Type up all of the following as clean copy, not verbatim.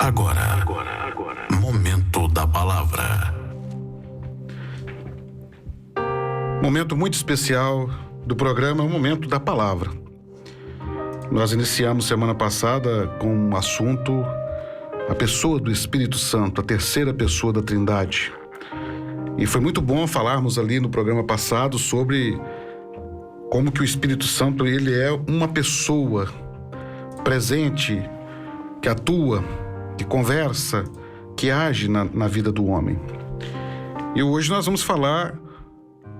Agora. Momento da palavra. Momento muito especial do programa, o Momento da Palavra. Nós iniciamos semana passada com um assunto, a pessoa do Espírito Santo, a terceira pessoa da Trindade. E foi muito bom falarmos ali no programa passado sobre como que o Espírito Santo, ele é uma pessoa presente, que atua, que conversa, que age na vida do homem. E hoje nós vamos falar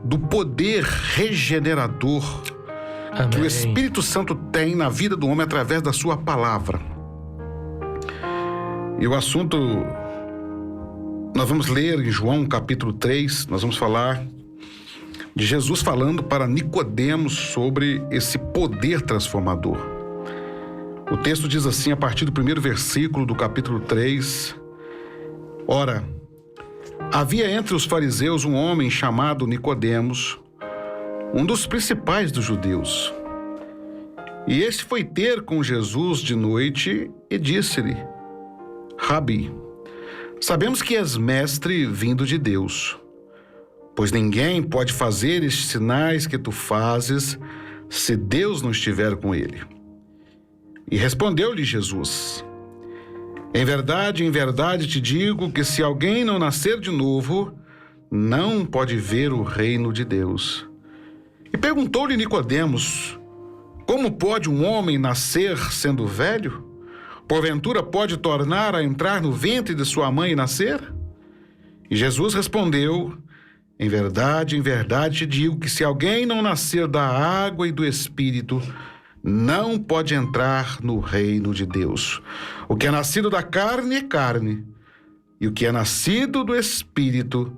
do poder regenerador que o Espírito Santo tem na vida do homem através da sua palavra. E o assunto, nós vamos ler em João capítulo 3, nós vamos falar de Jesus falando para Nicodemos sobre esse poder transformador. O texto diz assim, a partir do primeiro versículo do capítulo 3, Ora, havia entre os fariseus um homem chamado Nicodemos, um dos principais dos judeus. E este foi ter com Jesus de noite e disse-lhe, Rabi, sabemos que és mestre vindo de Deus, pois ninguém pode fazer estes sinais que tu fazes se Deus não estiver com ele. E respondeu-lhe Jesus, em verdade te digo que se alguém não nascer de novo, não pode ver o reino de Deus. E perguntou-lhe Nicodemos, como pode um homem nascer sendo velho? Porventura pode tornar a entrar no ventre de sua mãe e nascer? E Jesus respondeu, em verdade te digo que se alguém não nascer da água e do Espírito, não pode entrar no reino de Deus. O que é nascido da carne é carne, e o que é nascido do Espírito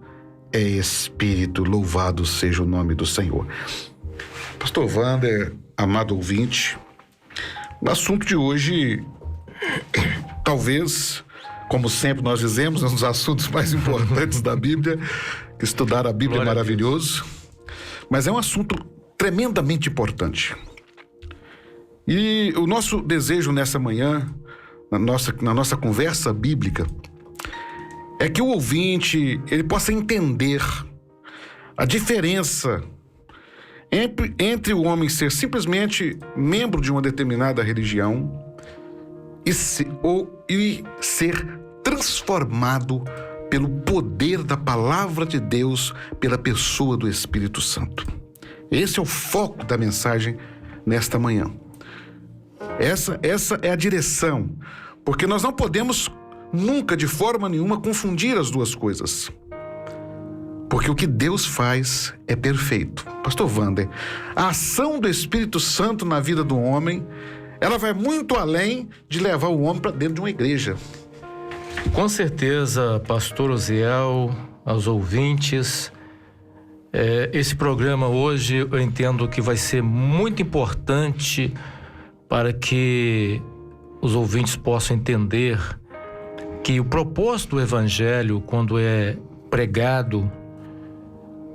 é Espírito. Louvado seja o nome do Senhor. Pastor Wander, amado ouvinte, o assunto de hoje, talvez, como sempre nós dizemos, é um dos assuntos mais importantes da Bíblia, que estudar a Bíblia é maravilhoso, mas é um assunto tremendamente importante. E o nosso desejo nessa manhã, na nossa conversa bíblica, é que o ouvinte ele possa entender a diferença entre o homem ser simplesmente membro de uma determinada religião e ser transformado pelo poder da palavra de Deus, pela pessoa do Espírito Santo. Esse é o foco da mensagem nesta manhã. Essa é a direção, porque nós não podemos nunca, de forma nenhuma, confundir as duas coisas. Porque o que Deus faz é perfeito. Pastor Wander, a ação do Espírito Santo na vida do homem, ela vai muito além de levar o homem para dentro de uma igreja. Com certeza, pastor Uziel, aos ouvintes, esse programa hoje eu entendo que vai ser muito importante para que os ouvintes possam entender que o propósito do Evangelho, quando é pregado,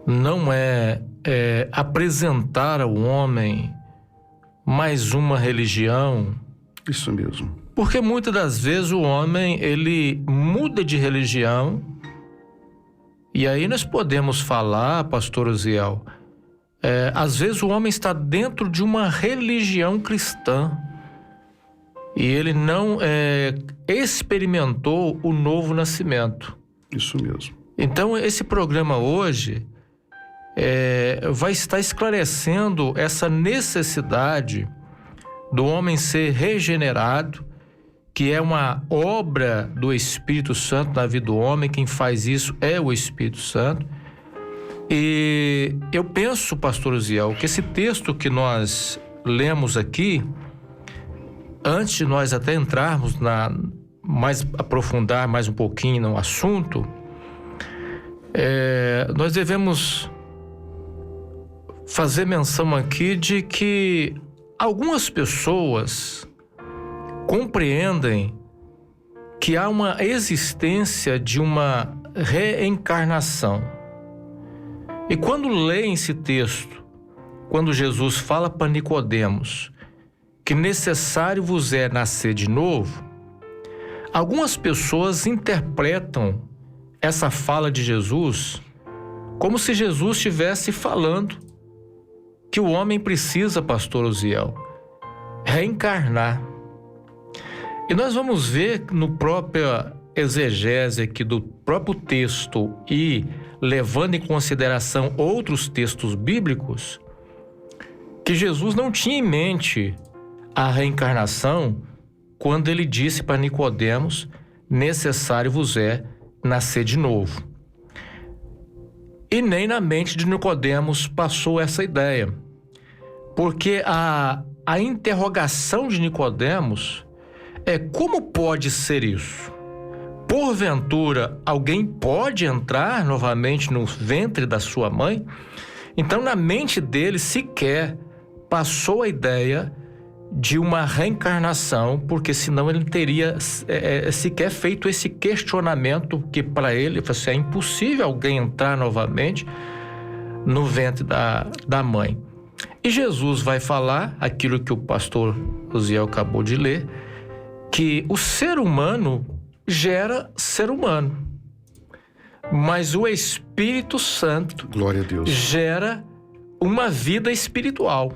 não é apresentar ao homem mais uma religião. Isso mesmo. Porque muitas das vezes o homem, ele muda de religião, e aí nós podemos falar, pastor Uziel, às vezes o homem está dentro de uma religião cristã e ele não experimentou o novo nascimento. Isso mesmo. Então esse programa hoje vai estar esclarecendo essa necessidade do homem ser regenerado, que é uma obra do Espírito Santo na vida do homem. Quem faz isso é o Espírito Santo. E eu penso, pastor Uziel, que esse texto que nós lemos aqui, antes de nós até entrarmos aprofundar mais um pouquinho no assunto, nós devemos fazer menção aqui de que algumas pessoas compreendem que há uma existência de uma reencarnação. E quando leem esse texto, quando Jesus fala para Nicodemos que necessário vos é nascer de novo, Algumas pessoas interpretam essa fala de Jesus como se Jesus estivesse falando que o homem precisa, pastor Uziel, reencarnar. E nós vamos ver no próprio exegese aqui do próprio texto e levando em consideração outros textos bíblicos, que Jesus não tinha em mente a reencarnação quando ele disse para Nicodemos: necessário vos é nascer de novo. E nem na mente de Nicodemos passou essa ideia, porque a interrogação de Nicodemos é: como pode ser isso? Porventura, alguém pode entrar novamente no ventre da sua mãe? Então, na mente dele sequer passou a ideia de uma reencarnação, porque senão ele teria sequer feito esse questionamento que para ele é impossível alguém entrar novamente no ventre da mãe. E Jesus vai falar aquilo que o pastor Uziel acabou de ler, que o ser humano gera ser humano, mas o Espírito Santo, glória a Deus, gera uma vida espiritual.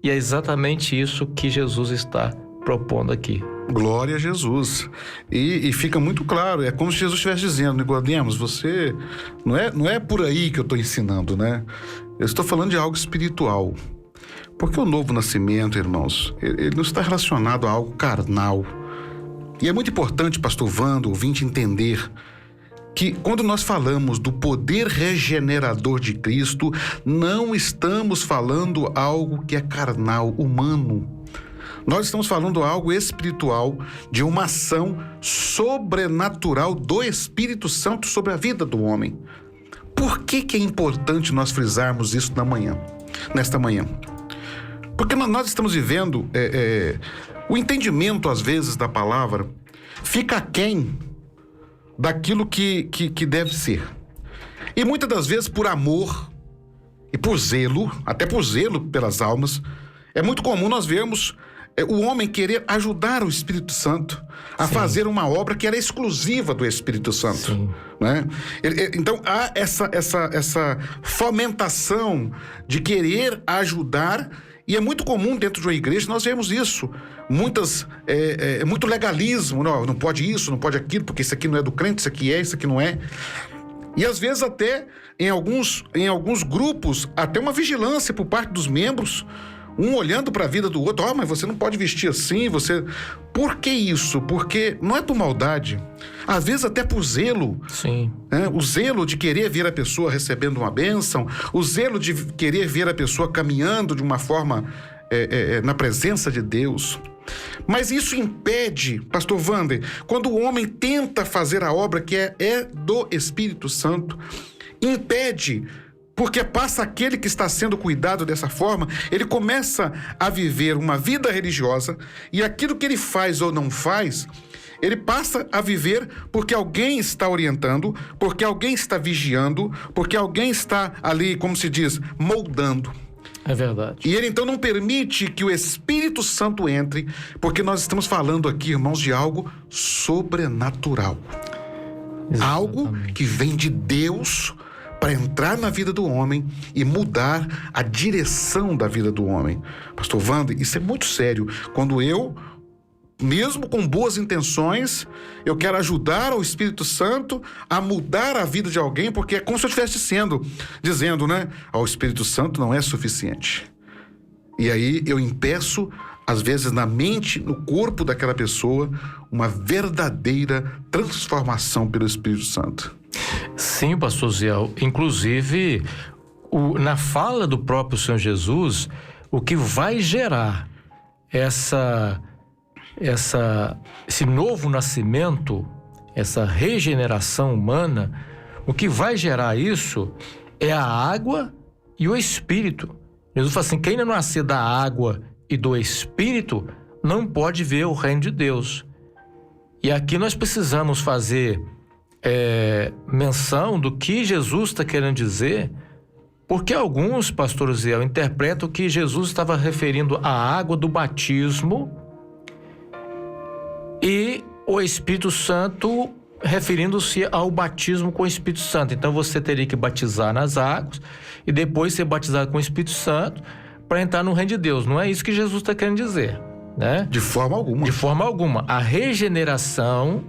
E é exatamente isso que Jesus está propondo aqui. Glória a Jesus. E fica muito claro, é como se Jesus estivesse dizendo: Nicodemos, você não é por aí que eu estou ensinando, né? Eu estou falando de algo espiritual. Porque o novo nascimento, irmãos, ele não está relacionado a algo carnal. E é muito importante, pastor Wando, ouvinte, entender que quando nós falamos do poder regenerador de Cristo, não estamos falando algo que é carnal, humano. Nós estamos falando algo espiritual, de uma ação sobrenatural do Espírito Santo sobre a vida do homem. Por que é importante nós frisarmos isso nesta manhã? Porque nós estamos vivendo o entendimento, às vezes, da palavra fica aquém daquilo que deve ser. E muitas das vezes, por amor e por zelo, até por zelo pelas almas, é muito comum nós vermos o homem querer ajudar o Espírito Santo a Sim. fazer uma obra que era exclusiva do Espírito Santo. Sim. Né? Então, há essa fomentação de querer ajudar. E é muito comum dentro de uma igreja nós vemos isso. Muito legalismo. Não pode isso, não pode aquilo, porque isso aqui não é do crente, isso aqui não é. E às vezes até em alguns grupos, até uma vigilância por parte dos membros, um olhando para a vida do outro: mas você não pode vestir assim, Por que isso? Porque não é por maldade, às vezes até por zelo. Sim. O zelo de querer ver a pessoa recebendo uma bênção, o zelo de querer ver a pessoa caminhando de uma forma na presença de Deus. Mas isso impede, pastor Wander, quando o homem tenta fazer a obra que é do Espírito Santo, impede. Porque passa aquele que está sendo cuidado dessa forma, ele começa a viver uma vida religiosa, e aquilo que ele faz ou não faz, ele passa a viver porque alguém está orientando, porque alguém está vigiando, porque alguém está ali, como se diz, moldando. É verdade. E ele então não permite que o Espírito Santo entre, porque nós estamos falando aqui, irmãos, de algo sobrenatural. Exatamente. Algo que vem de Deus para entrar na vida do homem e mudar a direção da vida do homem. Pastor Wander, isso é muito sério. Quando eu, mesmo com boas intenções, eu quero ajudar o Espírito Santo a mudar a vida de alguém, porque é como se eu estivesse dizendo, né? O Espírito Santo não é suficiente. E aí eu impeço, às vezes na mente, no corpo daquela pessoa, uma verdadeira transformação pelo Espírito Santo. Sim, pastor Uziel. Inclusive, na fala do próprio Senhor Jesus, o que vai gerar esse novo nascimento, essa regeneração humana, o que vai gerar isso é a água e o Espírito. Jesus fala assim: quem não nascer da água e do Espírito não pode ver o reino de Deus. E aqui nós precisamos fazer menção do que Jesus está querendo dizer, porque alguns, pastor Uziel, interpretam que Jesus estava referindo à água do batismo e o Espírito Santo referindo-se ao batismo com o Espírito Santo. Então você teria que batizar nas águas e depois ser batizado com o Espírito Santo para entrar no reino de Deus. Não é isso que Jesus está querendo dizer, né? De forma alguma. De forma alguma. A regeneração,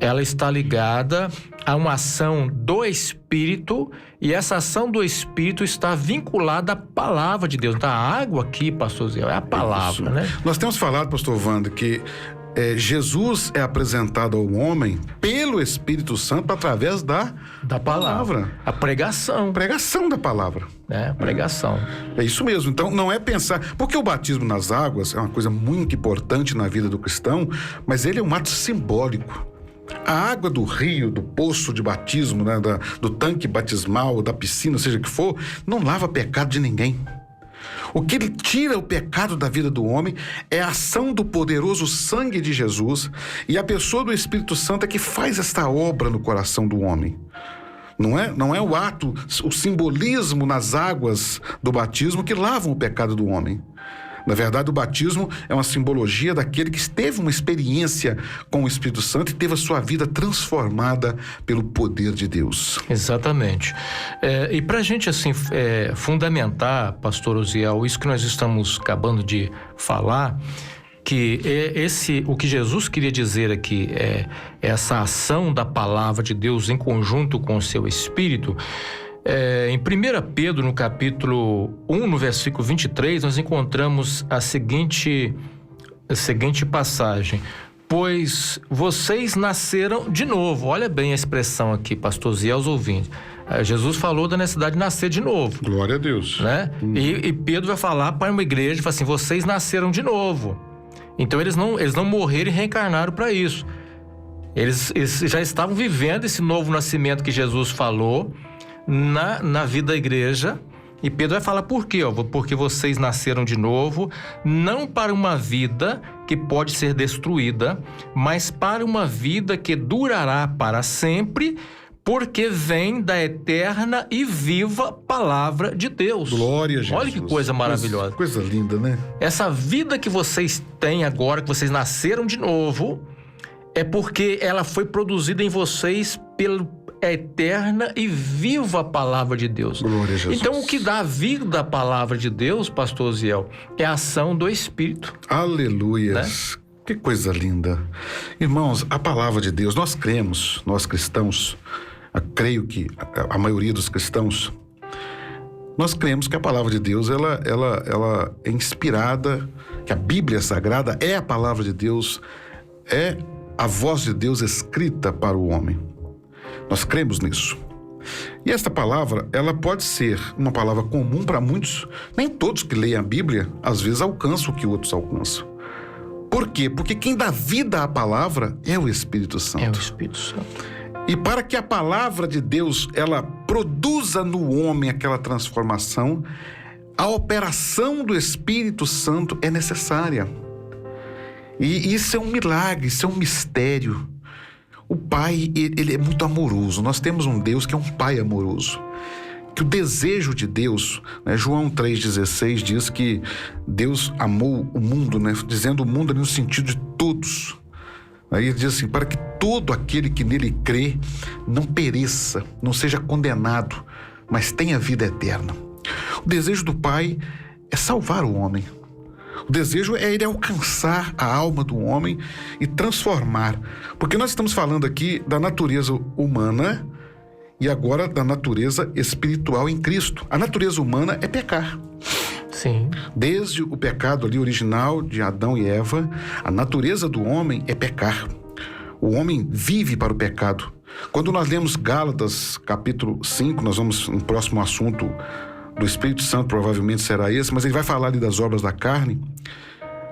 ela está ligada a uma ação do Espírito, e essa ação do Espírito está vinculada à palavra de Deus. Então, a água aqui, pastor Zé, é a palavra, né? Nós temos falado, pastor Wander, que Jesus é apresentado ao homem pelo Espírito Santo através da palavra. A pregação. Pregação da palavra. Pregação. É isso mesmo. Então, não é pensar... Porque o batismo nas águas é uma coisa muito importante na vida do cristão, mas ele é um ato simbólico. A água do rio, do poço de batismo, né, do tanque batismal, da piscina, seja o que for, não lava pecado de ninguém. O que tira o pecado da vida do homem é a ação do poderoso sangue de Jesus, e a pessoa do Espírito Santo é que faz esta obra no coração do homem. Não é o ato, o simbolismo nas águas do batismo que lavam o pecado do homem. Na verdade, o batismo é uma simbologia daquele que teve uma experiência com o Espírito Santo e teve a sua vida transformada pelo poder de Deus. Exatamente. E para a gente assim, fundamentar, pastor Uziel, isso que nós estamos acabando de falar, que o que Jesus queria dizer aqui é essa ação da palavra de Deus em conjunto com o seu Espírito. Em 1 Pedro, no capítulo 1, no versículo 23, nós encontramos a seguinte passagem: pois vocês nasceram de novo. Olha bem a expressão aqui, pastor Zé, aos ouvintes. Jesus falou da necessidade de nascer de novo. Glória a Deus. Né? E Pedro vai falar para uma igreja, fala assim, vocês nasceram de novo. Então eles não morreram e reencarnaram para isso. Eles já estavam vivendo esse novo nascimento que Jesus falou na vida da igreja. E Pedro vai falar por quê? Porque vocês nasceram de novo, não para uma vida que pode ser destruída, mas para uma vida que durará para sempre, porque vem da eterna e viva palavra de Deus. Glória a Jesus. Olha que coisa maravilhosa. Coisa linda, né? Essa vida que vocês têm agora, que vocês nasceram de novo, é porque ela foi produzida em vocês pela eterna e viva palavra de Deus. Glória a Jesus. Então, o que dá a vida à palavra de Deus, pastor Ziel, é a ação do Espírito. Aleluias. Né? Que coisa linda. Irmãos, a palavra de Deus, nós cremos, nós cristãos, creio que a maioria dos cristãos, nós cremos que a palavra de Deus, ela é inspirada, que a Bíblia Sagrada é a palavra de Deus, é a voz de Deus escrita para o homem. Nós cremos nisso. E esta palavra, ela pode ser uma palavra comum para muitos. Nem todos que leem a Bíblia, às vezes, alcançam o que outros alcançam. Por quê? Porque quem dá vida à palavra é o Espírito Santo. É o Espírito Santo. E para que a palavra de Deus, ela produza no homem aquela transformação, a operação do Espírito Santo é necessária. E isso é um milagre, isso é um mistério. O Pai, ele é muito amoroso. Nós temos um Deus que é um Pai amoroso. Que o desejo de Deus, né? João 3,16 diz que Deus amou o mundo, né? Dizendo o mundo no sentido de todos. Aí ele diz assim, para que todo aquele que nele crê não pereça, não seja condenado, mas tenha vida eterna. O desejo do Pai é salvar o homem. O desejo é ele alcançar a alma do homem e transformar. Porque nós estamos falando aqui da natureza humana e agora da natureza espiritual em Cristo. A natureza humana é pecar. Sim. Desde o pecado ali original de Adão e Eva, a natureza do homem é pecar. O homem vive para o pecado. Quando nós lemos Gálatas capítulo 5, nós vamos no próximo assunto do Espírito Santo, provavelmente será esse, mas ele vai falar ali das obras da carne,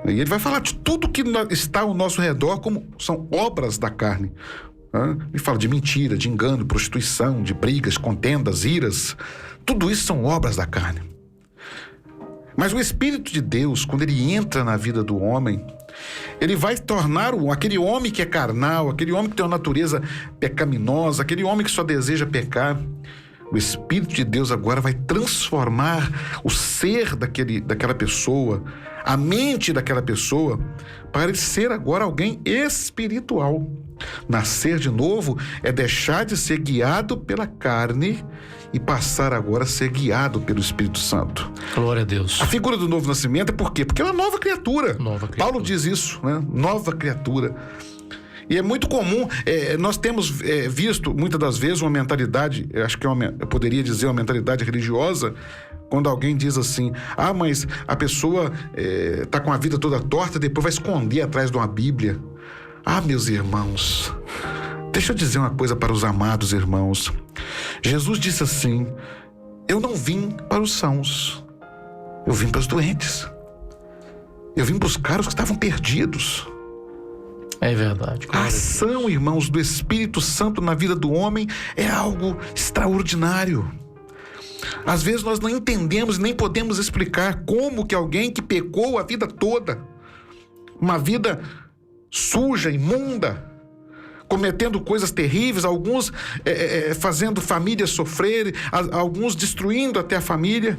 e ele vai falar de tudo que está ao nosso redor como são obras da carne. Ele fala de mentira, de engano, prostituição, de brigas, contendas, iras. Tudo isso são obras da carne. Mas o Espírito de Deus, quando ele entra na vida do homem, ele vai tornar aquele homem que é carnal, aquele homem que tem uma natureza pecaminosa, aquele homem que só deseja pecar, O Espírito de Deus agora vai transformar o ser daquela pessoa, a mente daquela pessoa, para ele ser agora alguém espiritual. Nascer de novo é deixar de ser guiado pela carne e passar agora a ser guiado pelo Espírito Santo. Glória a Deus. A figura do novo nascimento é por quê? Porque é uma nova criatura. Nova criatura. Paulo diz isso, né? Nova criatura. E é muito comum, nós temos visto muitas das vezes uma mentalidade, acho que eu poderia dizer uma mentalidade religiosa, quando alguém diz assim, mas a pessoa está com a vida toda torta, depois vai esconder atrás de uma Bíblia. Meus irmãos, deixa eu dizer uma coisa para os amados irmãos. Jesus disse assim, eu não vim para os sãos, eu vim para os doentes. Eu vim buscar os que estavam perdidos. É verdade. A ação, irmãos, do Espírito Santo na vida do homem é algo extraordinário. Às vezes nós não entendemos nem podemos explicar como que alguém que pecou a vida toda, uma vida suja, imunda, cometendo coisas terríveis, alguns fazendo famílias sofrerem, alguns destruindo até a família,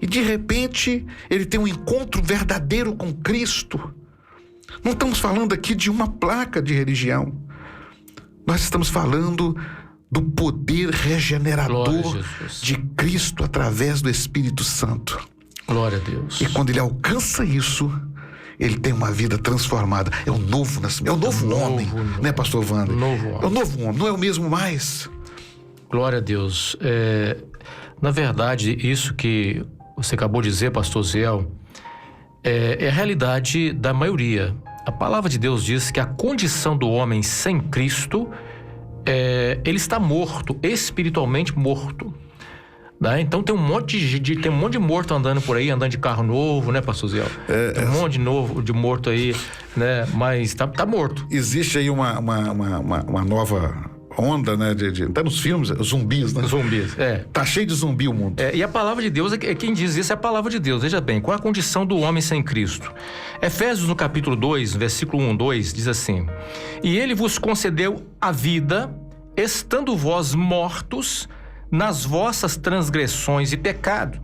e de repente ele tem um encontro verdadeiro com Cristo. Não estamos falando aqui de uma placa de religião. Nós estamos falando do poder regenerador de Cristo através do Espírito Santo. Glória a Deus. E quando ele alcança isso, ele tem uma vida transformada. É o novo nascimento, é o novo homem, né, pastor Wander? É o novo homem, não é o mesmo mais. Glória a Deus. Na verdade, isso que você acabou de dizer, pastor Ziel, é a realidade da maioria. A palavra de Deus diz que a condição do homem sem Cristo, ele está morto, espiritualmente morto. Né? Então tem um monte de morto andando por aí, andando de carro novo, né, pastor Ziel? Tem um monte de morto aí, né? Mas tá morto. Existe aí uma nova onda, né? Tá nos filmes, zumbis, né? Zumbis, Tá cheio de zumbi o mundo. E a palavra de Deus, quem diz isso é a palavra de Deus. Veja bem, qual é a condição do homem sem Cristo? Efésios, no capítulo 2, versículo 1, 2, diz assim: E ele vos concedeu a vida, estando vós mortos nas vossas transgressões e pecado,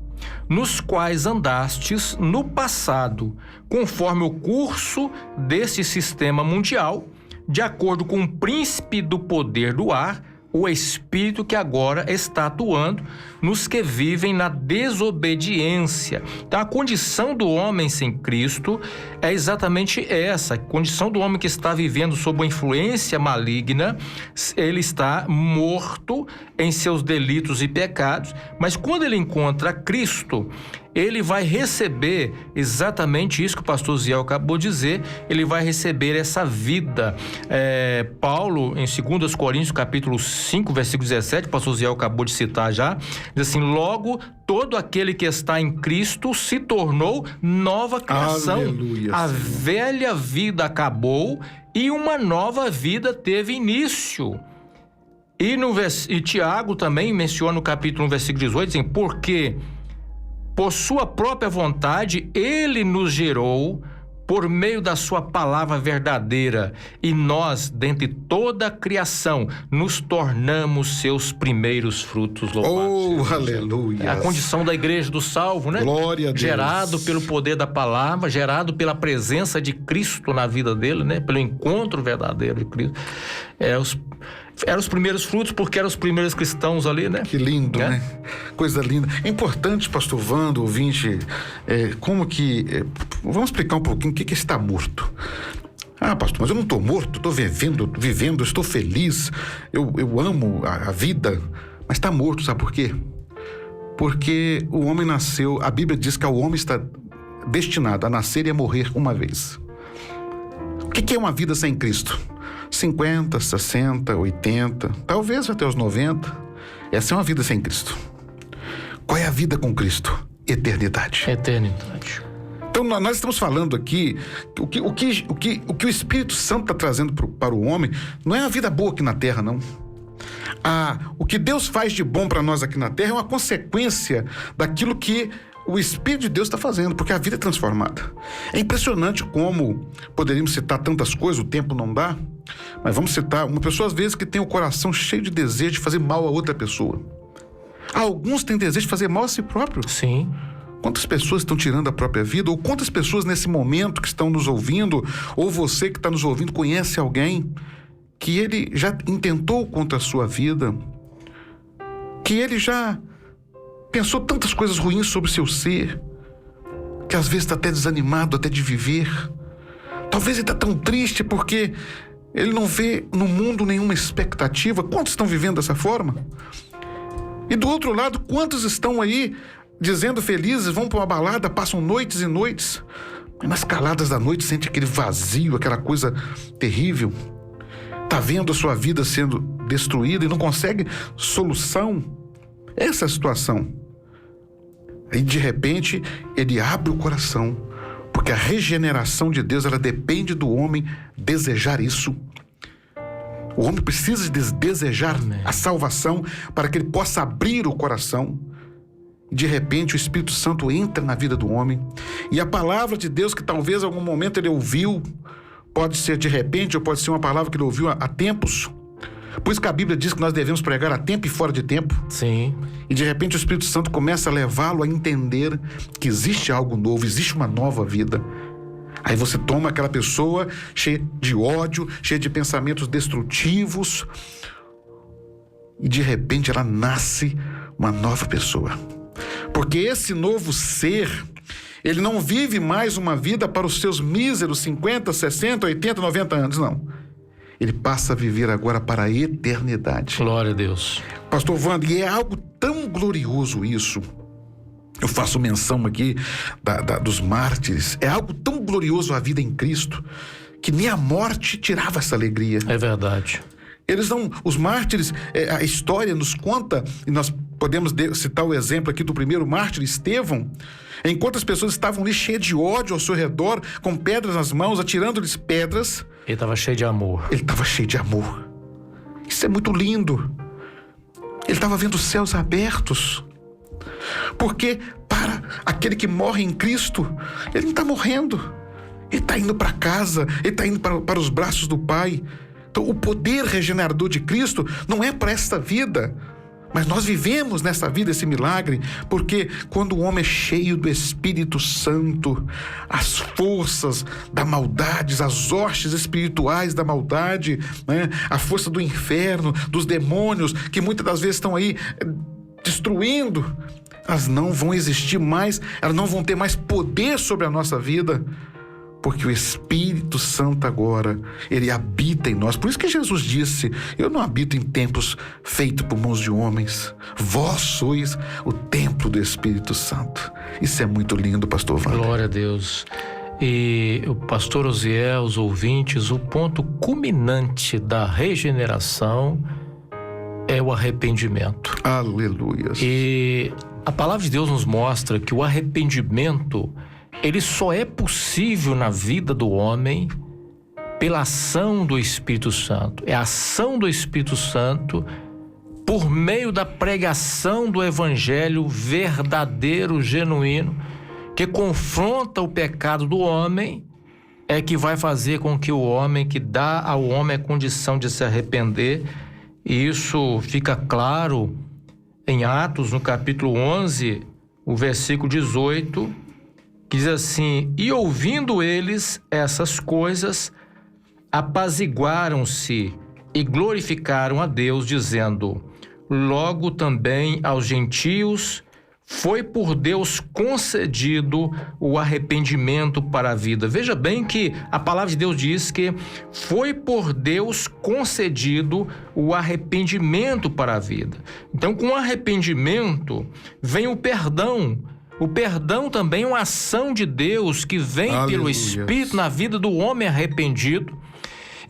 nos quais andastes no passado, conforme o curso desse sistema mundial, de acordo com o príncipe do poder do ar, o espírito que agora está atuando nos que vivem na desobediência. Então, a condição do homem sem Cristo é exatamente essa. A condição do homem que está vivendo sob uma influência maligna, ele está morto em seus delitos e pecados, mas quando ele encontra Cristo, ele vai receber exatamente isso que o pastor Ziel acabou de dizer, ele vai receber essa vida. Paulo, em 2 Coríntios, capítulo 5, versículo 17, o pastor Ziel acabou de citar já, diz assim: logo, todo aquele que está em Cristo se tornou nova criação. Aleluia, a Senhor. velha vida acabou e uma nova vida teve início. E Tiago também menciona no capítulo 1, versículo 18, assim, porque por sua própria vontade, ele nos gerou por meio da sua palavra verdadeira, e nós, dentre toda a criação, nos tornamos seus primeiros frutos. Louvados. Aleluia. É a condição da igreja do salvo, né? Glória a Deus. Gerado pelo poder da palavra, gerado pela presença de Cristo na vida dele, né? Pelo encontro verdadeiro de Cristo. Eram os primeiros frutos porque eram os primeiros cristãos ali, né? Que lindo, né? Coisa linda. É importante, pastor Wando, ouvinte, como que... vamos explicar um pouquinho o que é estar morto. Pastor, mas eu não estou morto, estou vivendo, estou feliz, eu amo a vida, mas está morto, sabe por quê? Porque o homem nasceu, a Bíblia diz que o homem está destinado a nascer e a morrer uma vez. O que é uma vida sem Cristo? 50, 60, 80, talvez até os 90. Essa é uma vida sem Cristo. Qual é a vida com Cristo? Eternidade. Eternidade. Então nós estamos falando aqui o que o Espírito Santo está trazendo para o homem não é a vida boa aqui na terra, não. O que Deus faz de bom para nós aqui na terra é uma consequência daquilo que o Espírito de Deus está fazendo, porque a vida é transformada. É impressionante como poderíamos citar tantas coisas, o tempo não dá, mas vamos citar uma pessoa às vezes que tem o coração cheio de desejo de fazer mal a outra pessoa. Alguns têm desejo de fazer mal a si próprio. Sim. Quantas pessoas estão tirando a própria vida? Ou quantas pessoas nesse momento que estão nos ouvindo, ou você que está nos ouvindo, conhece alguém que ele já intentou contra a sua vida, que ele já pensou tantas coisas ruins sobre o seu ser, que às vezes está até desanimado até de viver. Talvez ele está tão triste porque ele não vê no mundo nenhuma expectativa. Quantos estão vivendo dessa forma? E do outro lado, quantos estão aí dizendo felizes, vão para uma balada, passam noites e noites, mas nas caladas da noite sente aquele vazio, aquela coisa terrível. Está vendo a sua vida sendo destruída e não consegue solução. Essa é a situação. E de repente, ele abre o coração, porque a regeneração de Deus, ela depende do homem desejar isso. O homem precisa desejar a salvação para que ele possa abrir o coração. De repente, o Espírito Santo entra na vida do homem. E a palavra de Deus, que talvez em algum momento ele ouviu, pode ser de repente, ou pode ser uma palavra que ele ouviu há tempos. Por isso que a Bíblia diz que nós devemos pregar a tempo e fora de tempo. Sim. E de repente o Espírito Santo começa a levá-lo a entender que existe algo novo, existe uma nova vida. Aí você toma aquela pessoa cheia de ódio, cheia de pensamentos destrutivos, e de repente ela nasce uma nova pessoa. Porque esse novo ser, ele não vive mais uma vida para os seus míseros 50, 60, 80, 90 anos, não. Ele passa a viver agora para a eternidade. Glória a Deus. Pastor Wander, e é algo tão glorioso isso. Eu faço menção aqui dos mártires. É algo tão glorioso a vida em Cristo, que nem a morte tirava essa alegria. É verdade. Eles não, os mártires, a história nos conta, e nós podemos citar o exemplo aqui do primeiro mártir, Estevão. Enquanto as pessoas estavam ali cheias de ódio ao seu redor, com pedras nas mãos, atirando-lhes pedras, ele estava cheio de amor. Ele estava cheio de amor. Isso é muito lindo. Ele estava vendo os céus abertos. Porque para aquele que morre em Cristo, ele não está morrendo. Ele está indo para casa, ele está indo para os braços do Pai. Então, o poder regenerador de Cristo não é para esta vida, mas nós vivemos nessa vida esse milagre, porque quando o homem é cheio do Espírito Santo, as forças da maldade, as hostes espirituais da maldade, né? A força do inferno, dos demônios, que muitas das vezes estão aí destruindo, elas não vão existir mais, elas não vão ter mais poder sobre a nossa vida, porque o Espírito Santo agora, ele habita em nós. Por isso que Jesus disse: eu não habito em templos feitos por mãos de homens. Vós sois o templo do Espírito Santo. Isso é muito lindo, pastor Wander. Glória a Deus. E o pastor Osiel, os ouvintes, o ponto culminante da regeneração é o arrependimento. Aleluia. E a palavra de Deus nos mostra que o arrependimento, ele só é possível na vida do homem pela ação do Espírito Santo. É a ação do Espírito Santo por meio da pregação do Evangelho verdadeiro, genuíno, que confronta o pecado do homem, é que vai fazer com que o homem, que dá ao homem a condição de se arrepender. E isso fica claro em Atos, no capítulo 11, o versículo 18, que diz assim: e ouvindo eles essas coisas, apaziguaram-se e glorificaram a Deus, dizendo: logo também aos gentios foi por Deus concedido o arrependimento para a vida. Veja bem que a palavra de Deus diz que foi por Deus concedido o arrependimento para a vida. Então, com o arrependimento vem o perdão. O perdão também é uma ação de Deus que vem pelo Espírito na vida do homem arrependido.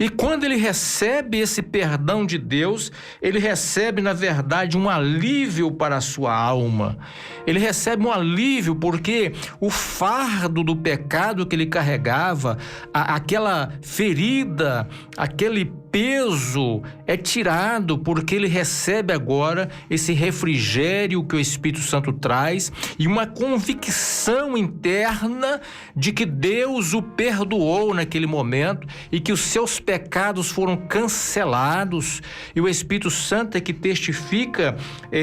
E quando ele recebe esse perdão de Deus, ele recebe, na verdade, um alívio para a sua alma. Ele recebe um alívio porque o fardo do pecado que ele carregava, aquela ferida, aquele peso é tirado, porque ele recebe agora esse refrigério que o Espírito Santo traz e uma convicção interna de que Deus o perdoou naquele momento e que os seus pecados foram cancelados. E o Espírito Santo é que testifica,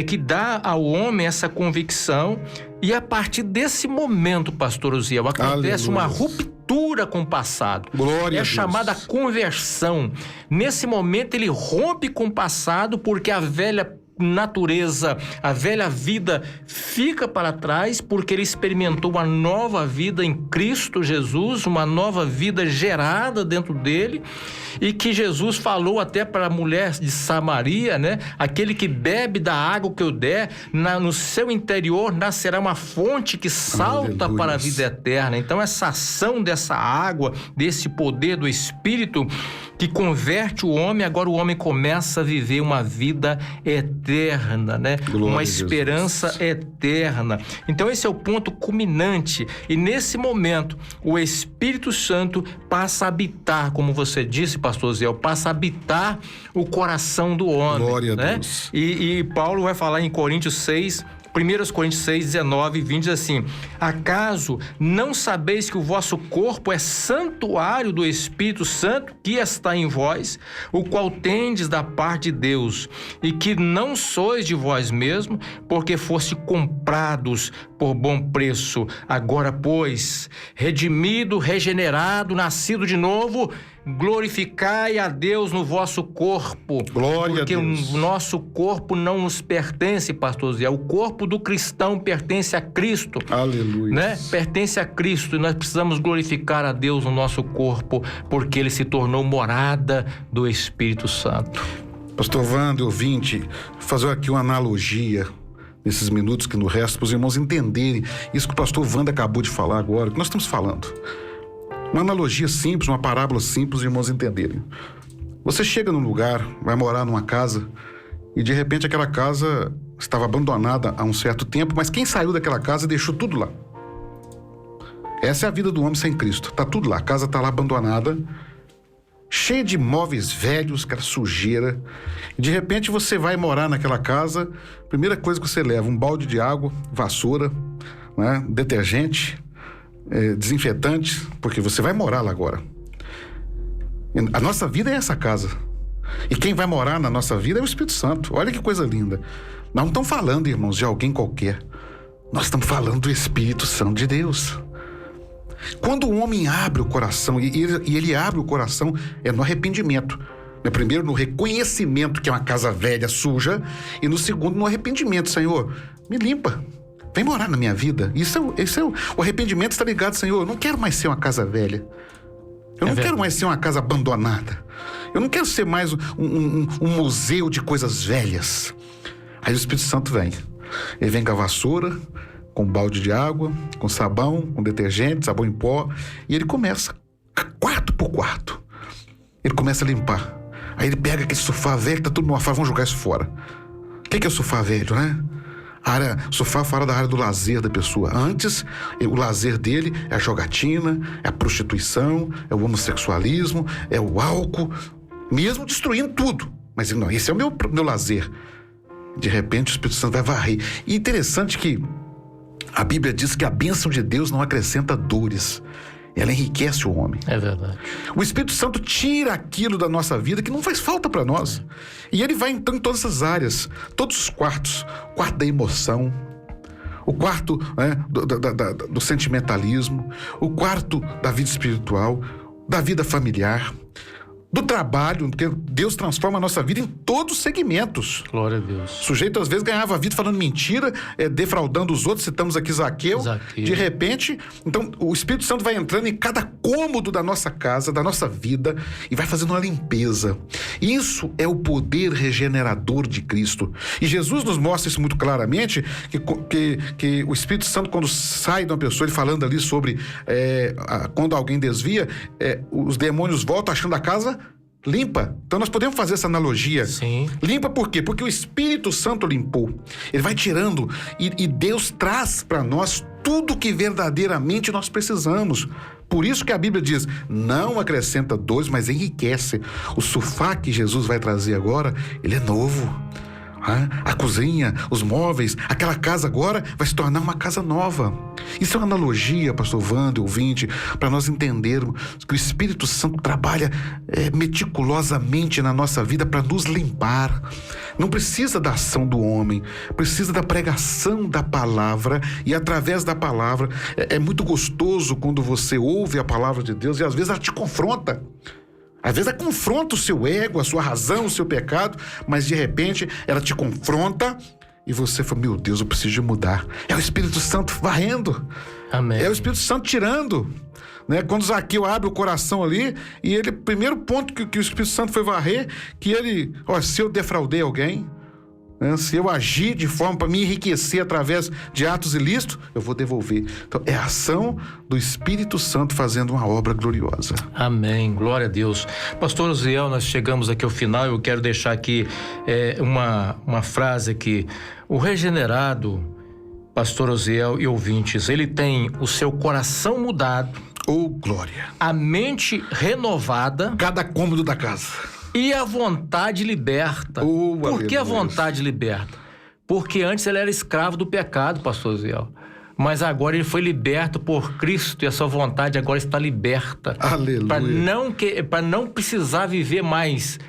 que dá ao homem essa convicção. E a partir desse momento, pastor Uziel, acontece uma ruptura com o passado. Glória a Deus. Chamada conversão. Nesse momento ele rompe com o passado, porque a velha natureza, a velha vida fica para trás, porque ele experimentou uma nova vida em Cristo Jesus, uma nova vida gerada dentro dele, e que Jesus falou até para a mulher de Samaria, né? Aquele que bebe da água que eu der, no seu interior nascerá uma fonte que salta para a vida eterna. Então essa ação dessa água, desse poder do Espírito que converte o homem, agora o homem começa a viver uma vida eterna, né? Uma esperança eterna. Então esse é o ponto culminante, e nesse momento o Espírito Santo passa a habitar, como você disse, pastor Uziel, passa a habitar o coração do homem. Glória a né? Deus. E Paulo vai falar em Coríntios 6, 1 Coríntios 6, 19 e 20, diz assim: acaso não sabeis que o vosso corpo é santuário do Espírito Santo que está em vós, o qual tendes da parte de Deus, e que não sois de vós mesmos, porque foste comprados por bom preço? Agora, pois, redimido, regenerado, nascido de novo, glorificai a Deus no vosso corpo. Glória porque a Deus. o nosso corpo não nos pertence, pastor Zé. O corpo do cristão pertence a Cristo. Aleluia. Né? Pertence a Cristo, e nós precisamos glorificar a Deus no nosso corpo, porque ele se tornou morada do Espírito Santo. Pastor Wander, ouvinte, fazer aqui uma analogia nesses minutos que nos restam, para os irmãos entenderem isso que o pastor Wander acabou de falar agora, que nós estamos falando. Uma analogia simples, uma parábola simples, os irmãos entenderem. Você chega num lugar, vai morar numa casa, e de repente aquela casa estava abandonada há um certo tempo, mas quem saiu daquela casa deixou tudo lá. Essa é a vida do homem sem Cristo. Está tudo lá, a casa está lá abandonada, cheia de móveis velhos, aquela sujeira. E de repente você vai morar naquela casa, primeira coisa que você leva, um balde de água, vassoura, né, detergente, desinfetante, porque você vai morar lá agora. A nossa vida é essa casa. E quem vai morar na nossa vida é o Espírito Santo. Olha que coisa linda. Nós não estamos falando, irmãos, de alguém qualquer. Nós estamos falando do Espírito Santo de Deus. Quando o homem abre o coração, e ele abre o coração no arrependimento. Primeiro, no reconhecimento que é uma casa velha, suja, e no segundo, no arrependimento. Senhor, me limpa. Vem morar na minha vida. O arrependimento está ligado, Senhor, eu não quero mais ser uma casa velha. Eu não quero mais ser uma casa abandonada. Eu não quero ser mais um museu de coisas velhas. Aí o Espírito Santo vem. Ele vem com a vassoura, com um balde de água, com sabão, com detergente, sabão em pó. E ele começa, quarto por quarto. Ele começa a limpar. Aí ele pega aquele sofá velho que tá tudo mofado, vamos jogar isso fora. O que é o sofá velho, né? Sofá fora da área do lazer da pessoa. Antes, o lazer dele é a jogatina, é a prostituição, é o homossexualismo, é o álcool, mesmo destruindo tudo. Mas não, esse é o meu lazer. De repente o Espírito Santo vai varrer. E interessante que a Bíblia diz que a bênção de Deus não acrescenta dores. Ela enriquece o homem. É verdade. O Espírito Santo tira aquilo da nossa vida que não faz falta para nós. E ele vai então em todas as áreas, todos os quartos. O quarto da emoção, o quarto do sentimentalismo, o quarto da vida espiritual, da vida familiar, do trabalho, porque Deus transforma a nossa vida em todos os segmentos. Glória a Deus. O sujeito às vezes ganhava a vida falando mentira, defraudando os outros. Citamos aqui Zaqueu. De repente, então o Espírito Santo vai entrando em cada cômodo da nossa casa, da nossa vida, e vai fazendo uma limpeza. Isso é o poder regenerador de Cristo. E Jesus nos mostra isso muito claramente, que o Espírito Santo, quando sai de uma pessoa, ele falando ali sobre quando alguém desvia, os demônios voltam achando a casa limpa. Então nós podemos fazer essa analogia. Sim. Limpa por quê? Porque o Espírito Santo limpou. Ele vai tirando e Deus traz para nós tudo que verdadeiramente nós precisamos Por isso que a Bíblia diz, não acrescenta dores, mas enriquece. O sofá que Jesus vai trazer agora, ele é novo. A cozinha, os móveis, aquela casa agora vai se tornar uma casa nova. Isso é uma analogia, pastor Wander, ouvinte, para nós entendermos que o Espírito Santo trabalha meticulosamente na nossa vida para nos limpar. Não precisa da ação do homem, precisa da pregação da palavra, e através da palavra é muito gostoso quando você ouve a palavra de Deus e às vezes ela te confronta. Às vezes ela confronta o seu ego, a sua razão, o seu pecado, mas de repente ela te confronta e você fala, meu Deus, eu preciso de mudar. É o Espírito Santo varrendo. Amém. É o Espírito Santo tirando. Né? Quando Zaqueu abre o coração ali, e ele, primeiro ponto que o Espírito Santo foi varrer, que ele, se eu defraudei alguém, né? Se eu agir de forma para me enriquecer através de atos ilícitos, eu vou devolver. Então, é a ação do Espírito Santo fazendo uma obra gloriosa. Amém, glória a Deus. Pastor Osiel, nós chegamos aqui ao final. Eu quero deixar aqui uma frase aqui. O regenerado, pastor Osiel e ouvintes, ele tem o seu coração mudado. Oh, glória. A mente renovada. Cada cômodo da casa. E a vontade liberta. Por que a vontade liberta? Porque antes ele era escravo do pecado, pastor Osiel. Mas agora ele foi liberto por Cristo e a sua vontade agora está liberta. Aleluia. Para não precisar viver mais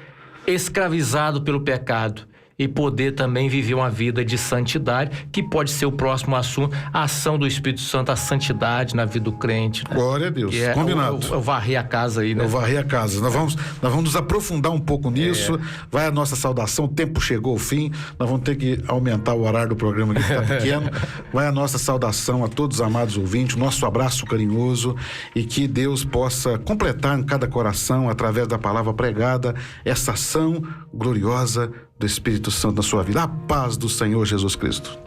escravizado pelo pecado. E poder também viver uma vida de santidade, que pode ser o próximo assunto, a ação do Espírito Santo, a santidade na vida do crente. Né? Glória a Deus, combinado. Eu varri a casa aí, né? Eu varri a casa. Nós vamos nos aprofundar um pouco nisso. Vai a nossa saudação, o tempo chegou ao fim, nós vamos ter que aumentar o horário do programa que está pequeno. Vai a nossa saudação a todos os amados ouvintes, o nosso abraço carinhoso, e que Deus possa completar em cada coração, através da palavra pregada, essa ação gloriosa do Espírito Santo na sua vida. A paz do Senhor Jesus Cristo.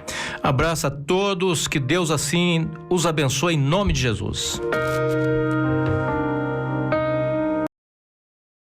Abraço a todos, que Deus assim os abençoe em nome de Jesus.